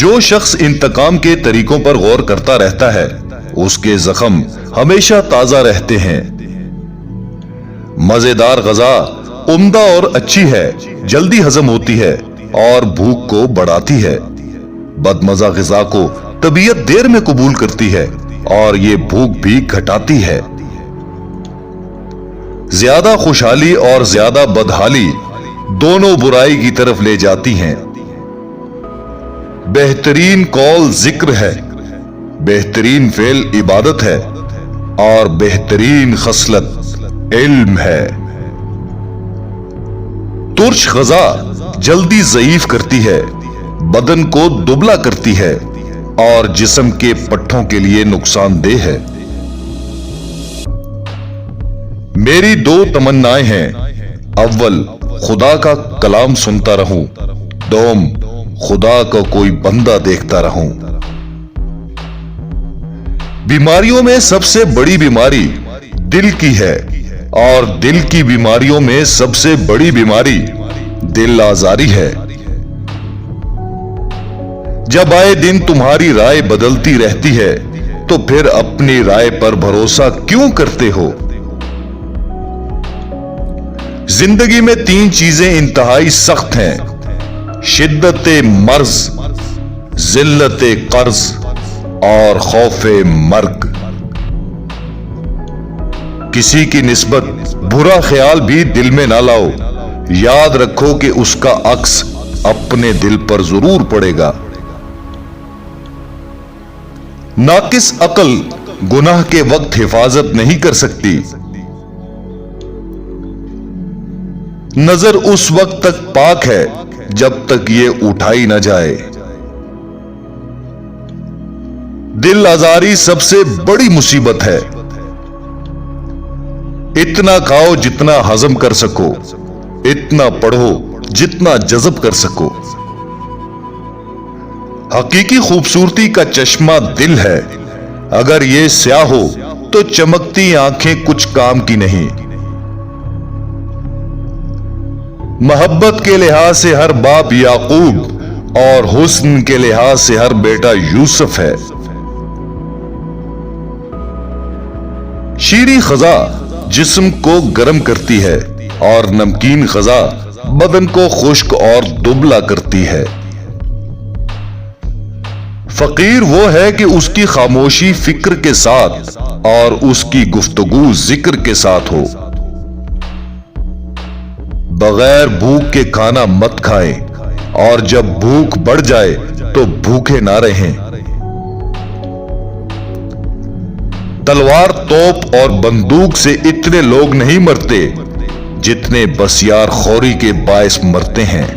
जो शख्स इंतकाम के तरीकों पर गौर करता रहता है उसके जख्म हमेशा ताजा रहते हैं। मजेदार गजा उम्दा और अच्छी है, जल्दी हजम होती है और भूख को बढ़ाती है। बदमजा ग़िज़ा को तबीयत देर में कबूल करती है और ये भूख भी घटाती है। ज्यादा खुशहाली और ज्यादा बदहाली दोनों बुराई की तरफ ले जाती हैं। बेहतरीन कौल जिक्र है, बेहतरीन फेल इबादत है और बेहतरीन खसलत इल्म है। तुर्श ग़िज़ा जल्दी ज़ईफ करती है, बदन को दुबला करती है और जिस्म के पट्ठों के लिए नुकसानदेह है। मेरी दो तमन्नाएं हैं, अव्वल खुदा का कलाम सुनता रहूं, दोम खुदा का कोई बंदा देखता रहूं। बीमारियों में सबसे बड़ी बीमारी दिल की है और दिल की बीमारियों में सबसे बड़ी बीमारी दिल आजारी है। जब आए दिन तुम्हारी राय बदलती रहती है तो फिर अपनी राय पर भरोसा क्यों करते हो? जिंदगी में तीन चीजें इंतहाई सख्त हैं, शिद्दते मर्ज, जिल्लते कर्ज और खौफे मर्ग। किसी की निस्बत बुरा ख्याल भी दिल में ना लाओ, याद रखो कि उसका अक्स अपने दिल पर जरूर पड़ेगा। नाकिस अकल गुनाह के वक्त हिफाजत नहीं कर सकती। नजर उस वक्त तक पाक है जब तक ये उठाई ना जाए। दिल आजारी सबसे बड़ी मुसीबत है। इतना खाओ जितना हजम कर सको, इतना पढ़ो जितना जज़ब कर सको। हकीकी खूबसूरती का चश्मा दिल है, अगर ये स्याह हो तो चमकती आंखें कुछ काम की नहीं। मोहब्बत के लिहाज से हर बाप याकूब और हुस्न के लिहाज से हर बेटा यूसुफ है। शीरी ख़ज़ा जिस्म को गर्म करती है और नमकीन ख़ज़ा बदन को खुश्क और दुबला करती है। फकीर वो है कि उसकी खामोशी फिक्र के साथ और उसकी गुफ्तगू जिक्र के साथ हो। बगैर भूख के खाना मत खाएं और जब भूख बढ़ जाए तो भूखे ना रहें। तलवार, तोप और बंदूक से इतने लोग नहीं मरते जितने बसियार खौरी के बायस मरते हैं।